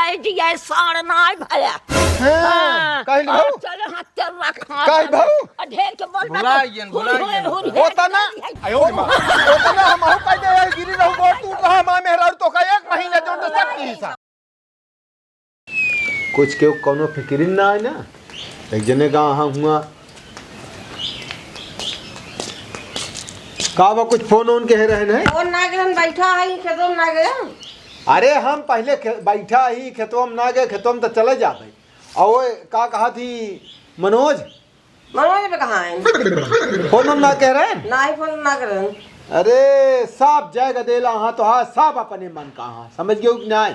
खाए जिया साड़ ना भया हां कहली भाऊ चल हाथ तेल रखा कह भाऊ ढेर के बोल भुलाइयन होता ना आयो होता ना हम कह दे गिरी रहू बोल तू कहां मां मेहरा तो का 1 महीना जोड़ दे सब की हिसाब कुछ के कोनो फिक्र ना है ना एक जने का हुआ का कुछ फोन ऑन कह रहे हैं फोन ना के हम बैठा है खेतों में ना गए अरे हम पहले बैठा ही खेतों में ना गए खेतों में तो चले जाते और का कहा थी मनोज पे कहाँ है फोन ऑन ना कह रहे हैं ना ही फोन ना कर रहे अरे सब जाएगा देला हाँ तो हाँ सब अपने मन का हाँ समझ गए कि नहीं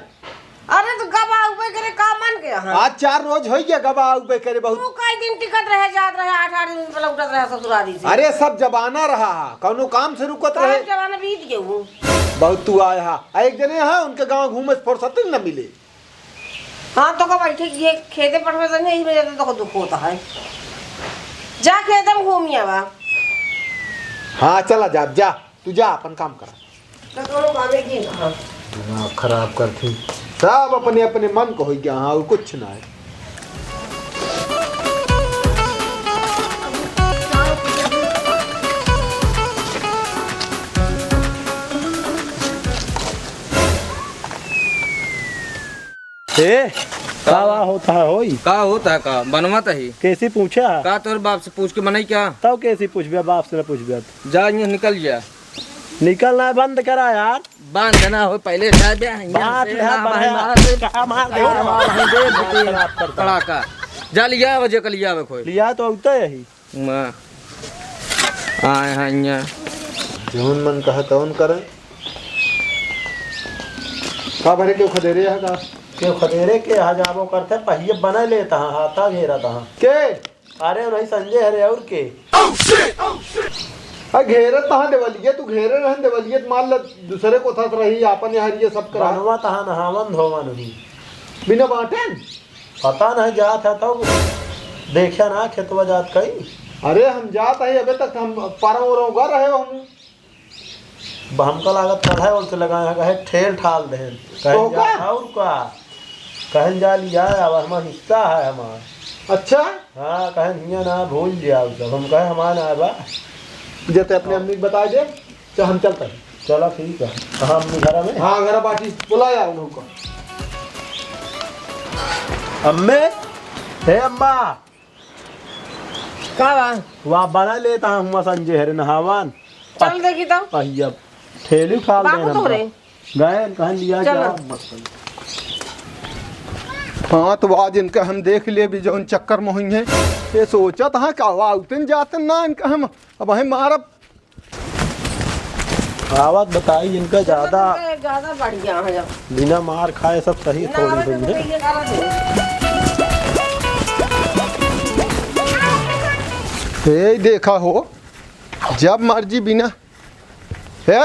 अरे तो गबा उबे करे का मन के हां आज 4 रोज हो गया गबा उबे करे बहुत तू कई दिन टिकट रहे जात रहे 8-8 दिन पहले उठत रहे ससुराली से अरे सब जबाना रहा कोनो काम से रुकत रहे जमाना बीत गए वो बहुत तू आया हा एक जने हां उनके गांव घूमे फुर्सत न मिले हां तो का बैठे ये खेते पटवे तो नहीं में जाते तो दुख होता है जा खेत में घूमिया बा हां चला जा तू जा अपन काम कर तो कोनो कामे की हां दिमाग खराब करती सब अपने अपने मन को हो गया हाँ और कुछ ना है का होता है होई का होता है का बनवा ही कैसे पूछा का तोर बाप से पूछ के बनाई क्या तब कैसे पूछबे बाप से पूछबे जा यहाँ निकल जा निकलना बंद करा यार बांधना हो पहले कड़ाका जा लिया वजह का लिया खोई लिया तो उतना यही आए हाँ यहाँ जौन मन कहा तौन करे का भरे क्यों खदेरे है का क्यों खदेरे के हजामो करते पहिए बना लेता हाथा घेरा था के अरे नहीं संजय हरे और के घेरत तहां देवलिए तू घेरे रहन देवलिए मान ल दूसरे को थस रही अपन यार ये सब करा बनवा तहां नहावन धोवन नहीं बिना बाटेन पता नहीं जात है तो देखा ना खेतवा जात कई अरे हम जात है अबे तक हम पारों गर रहे हम हमका लागत कल है उनसे लगाया कहे ठेल ठाल दे तो का और का कहन जा लिया अब हमारा हिस्सा है हमारा अच्छा हाँ कहन हिया ना भूल दिया सब हम कहे हमारा है बा जैसे अपने अम्मी को बता दे तो हम चलते हैं चलो ठीक है कहाँ अम्मी घर में हाँ घर बाटी बुलाया उनको अम्मे हे अम्मा का बा वहाँ बना लेता हूँ संजय हरे नहावन चल देखी तो पहिया ठेली उठा बाबू तो रे गए कहाँ लिया क्या हाँ तो आज इनका हम देख लिए भी जो चक्कर में हुई है ये सोचा था का उतन जाते ना इनका हम अब हमें मारब आवत बताई इनका ज्यादा बढ़िया है जब बिना मार खाए सब सही थोड़ी हुई है हे देखा हो जब मर्जी बिना है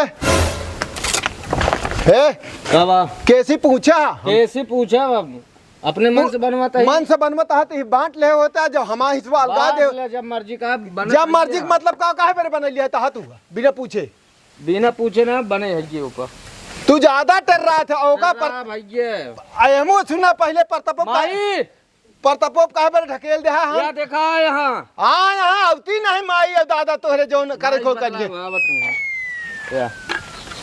कैसे पूछा कैसे पूछा बाबू अपने मन से बनवाता है मन से बनवाता है तो बांट ले होता है जब हमारा हिस्सा अलगा दे जब मर्जी का जब मर्जी का मतलब का काहे पर बना लिया था तू बिना पूछे ना बने है ये ऊपर तू ज्यादा डर रहा था ओका पर भैया हमो सुना पहले प्रताप माई प्रताप काहे पर ढकेल दे हम क्या देखा यहाँ हां यहां आवती नहीं माई और दादा तोहरे जोन करे खो करिए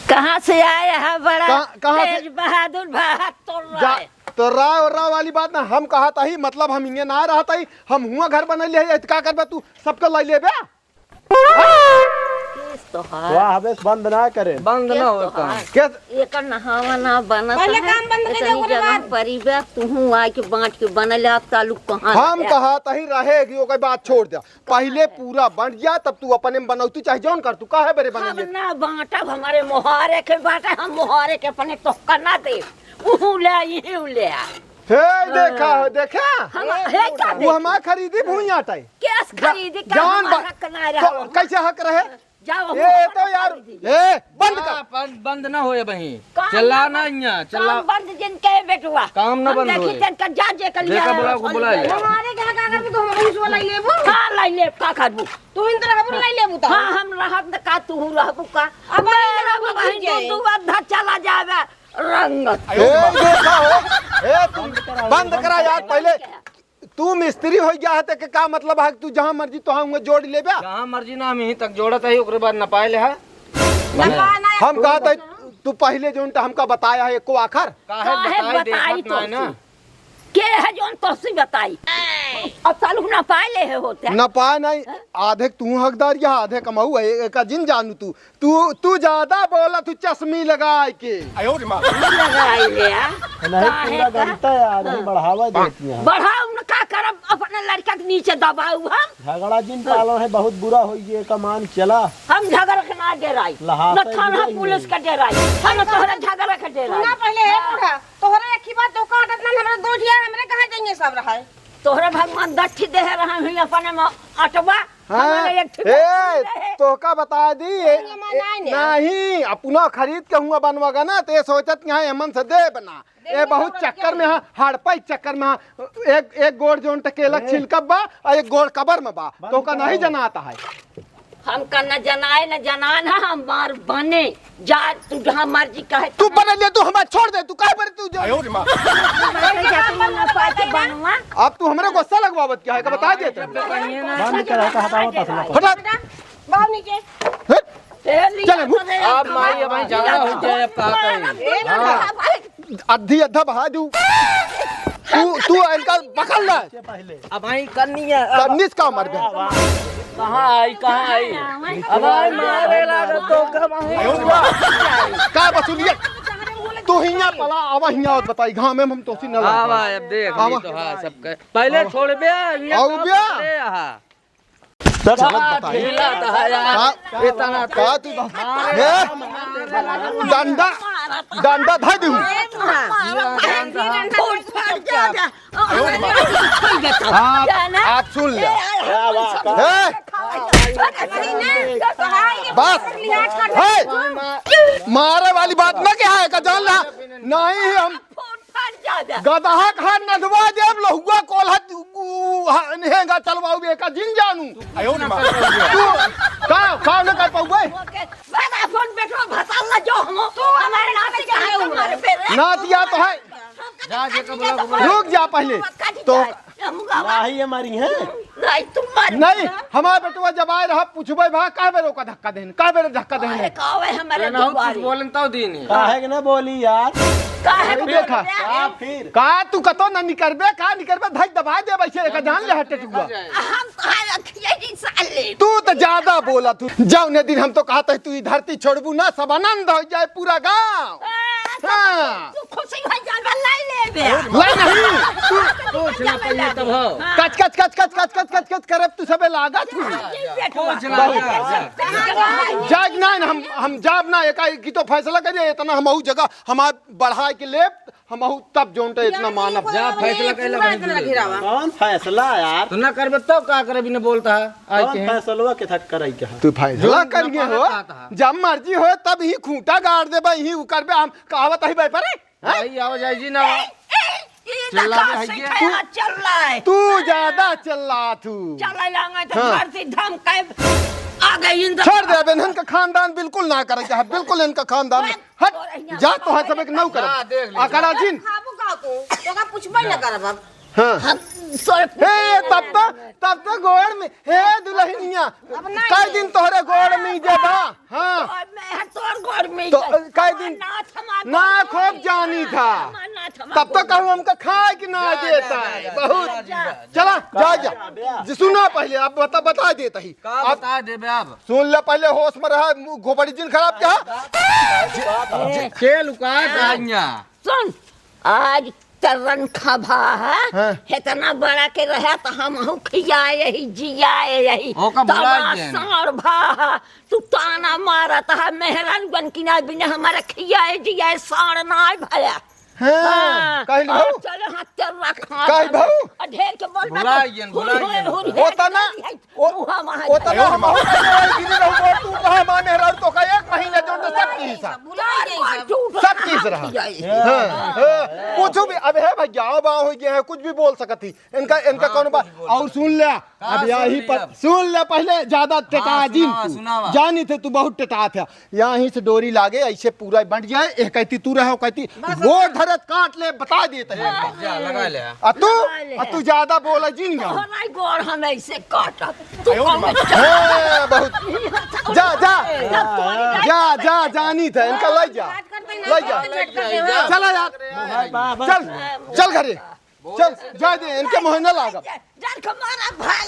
कहां से आया है बड़ा कहां तेज बहादुर भात तोड़ रहा है तो राव वाली बात ना हम कहा था ही मतलब हम इंगे ना रहा था ही हम हुआ घर बना ले का करबे तू सबके लाई लेबे तो वाह हमें बंद ना करे बंद ना हो काम के एक नहावा ना बना पहले काम बंद कर दे ओकरे बाद परिबे तू आके के बांट के बनले तालुक कहां हम कहा था ही रहेगी ओके बात छोड़ दे पहले पूरा बन गया तब तू अपने में बनाऊ तू चाहे जौन कर तू काहे बरे हम बना ना बांटा हमारे मोहारे के बांटा हम मोहारे के अपने तो करना दे ऊ ले ये ले हे देखा हम हे का वो हमार खरीदी भूइया टाई कैस खरीदी का जान हमारा कना रहा तो कैसे हक रहे जाओ ये तो यार ए बंद कर बंद ना होए बही चला ना यहाँ चला बंद जिन के बेटुआ काम ना बंद होए देखी तन जा जे कर लिया बुला को बुला ले हमारे क्या का करबू तो हम उस वाला लेबू हां लाई ले का करबू तू इन तरह का लाई लेबू तो हां हम रहब का तू रहबू का अब रहब बहन तू अधा चला जावे रंगत ए देखा हो ए तू बंद करा यार पहले। तू मिस्त्री हो गया है तो क्या मतलब है? तू जहाँ मर्जी तो हम जोड़ ले बा। जहाँ मर्जी ना हम यहीं तक जोड़त है, ओकरे बाद नपाए ले है। हम कहा था तू पहले जो हमका बताया है एको आखर काहे बताई देखत ना है ना। के है जोन तोसी बताई अब चालू ना पाए ले है होते न पाए नहीं। आधे तू हकदार या आधे कमाऊ है एक जिन जानू। तू ज्यादा बोला, तू चश्मी लगा के लगाई ले नहीं पूरा गलता है यार, नहीं बढ़ावा देती है। बढ़ाऊ न का करब अपने लड़का के नीचे दबाऊ हम झगड़ा जिन पालन है बहुत बुरा हो ये कमान चला। हम झगड़ा के ना डेराई लहाते न थाना ही पुलिस का डेराई हम तोहरा झगड़ा के डेराई सुना पहले है बूढ़ा तोहरे एक ही बात तो काटत ना हमरा दो ढिया हमरे कहां जाएंगे सब रहा है। तोहरा भगवान दठी दे रहा हुई अपने में अटवा हमारे एक ठिक तो का बता दी नहीं अपना खरीद के हुआ बनवागा ना तो ये सोचत यहाँ एमन से दे बना। ये बहुत चक्कर में हड़पई चक्कर में एक गोड़ जो केलक छिलकब बा और एक गोड़ कबर में बा तो का नहीं जनाता है। हमका न जनाए न जनान है हम मार बने जा तू जहाँ मर्जी कहे तू बने ले, तू हमारे छोड़ दे। तू काहे पर तू बनवा अब तू हमरे गुस्सा लगवावत क्या है का बता दे। बंद करा का हटाओ तसला हटा बाहर नीचे चल अब माई अब भाई झगड़ा हो जाए अब कहा कहीं। अद्धी अद्धा बहा दू। तू इनका पकड़ ले पहले। अब भाई करनी है। तन्नीस का मर गया। कहाँ आई अब भाई मारे लागा तो का बसुलियत तू हिया पला आवा हिया और बताई गांव में हम तोसी न हाँ भाई अब देख ली तो हाँ सबके पहले छोड़ बे आओ बे ढीला था यार इतना का तू डंडा डंडा धा दू। आप सुन ले बस मारे वाली बात ना क्या है का जान ला नहीं हम गदहा खा नदवा देव लहुआ कोल्हा नेगा चलवाऊ बे का जिन जानू तू का न कर पाऊए फोन बैठो भसाला जो हम तो हमारे नाते का है हमारे पे नातिया तो है। जा जेका बोला रुक जा पहले तो नहीं हमारी है नहीं तुम मर नहीं हमारे बेटवा जब आए रहा पूछबे भा का बेरो का धक्का देन का बेरो धक्का देन कावे हमारे ना कुछ दुआरी बोलन तो दिन है। काहे के ना बोली यार। काहे तू देखा फिर का तू कतो न निकरबे का निकरबे धक दबा दे वैसे का जान ले हटे हुआ। हम कहा रखिए जी साले तू तो ज्यादा बोला तू जाओ ने दिन हम तो कहते तू धरती छोड़बू ना सब आनंद हो जाए पूरा गांव। हाँ तू खुशी हो जाए लाई ले बे लाई नहीं कुछ ना पहले तब हो कच कच कच कच कच कच कच कच करब तू सबे लागत हुई कुछ ना जाग ना हम जाब ना एकाएक की तो फैसला करिए इतना हम जगह हमार बढ़ा के ले हम तब जोनटे इतना मानब जा फैसला कैला कौन फैसला यार? तू ना करबे तो का करे बिना बोलता है आज कौन के फैसला के थक करई के तू फैसला जो करिए हो नफा जब मर्जी हो तब ही खूंटा गाड़ दे भाई ही करबे हम कहावत ही भाई पर भाई आओ जाई जी ना चिल्लावे है ये चल रहा है तू ज्यादा चिल्ला तू चला लांगा तो घर से धमकाए आ गई इन छोड़ दे बेनहन का खानदान बिल्कुल ना करे चाहे बिल्कुल इनका खानदान हट जा तो है सब एक नौ कर अकरा जिन खाबू का तो का पूछबे ना करब अब हां हम सोए हे तब तो गोड़ में हे दुल्हनिया कई दिन तोहरे गोड़ में जेबा। हां मैं तोर घर में तो कई दिन ना खूब जानी था तब तो कहूँ हमका खाए कि ना देता है बहुत। चला जा सुनो पहले अब बता देता ही का बता देबे अब सुन ले पहले होश में रहा घोपड़ी जिन खराब क्या के लुका जाइया सुन आज तरन खबा है इतना बड़ा के रहा तो हम खियाए यही जियाए यही ओ का बुला जे सार भा तू ताना मारत है मेहरान बन की ना बिना हमारा खियाए जियाए सार ना भया हां कहीं भाऊ चलो हाथ चल रखा कहीं भाऊ ढेर के बोल बुलाइए होता ना होता ना हम गिरी रहू तू कहां माने रह तो का एक पहले जो सब की हिस्सा झूठ सब चीज रहा कुछ भी अब है भैया बाँ हो गया है कुछ भी बोल सकती इनका इनका कौन बात और सुन ले अब यही पर सुन ले पहले ज्यादा टटा जिन जानी थे तू बहुत टटा था यहीं से डोरी लागे ऐसे पूरा बंट जाए एक कहती तू रहो कहती गोड़ धरत काट ले बता देते हैं लगा ले तू ज्यादा बोला जिन जा नहीं गोड़ हम ऐसे काटा बहुत जा जा जा जा जानी था इनका ले जा चला यार चल चल घरे चल जा दे इनके मोहना लागा जान हमारा भाई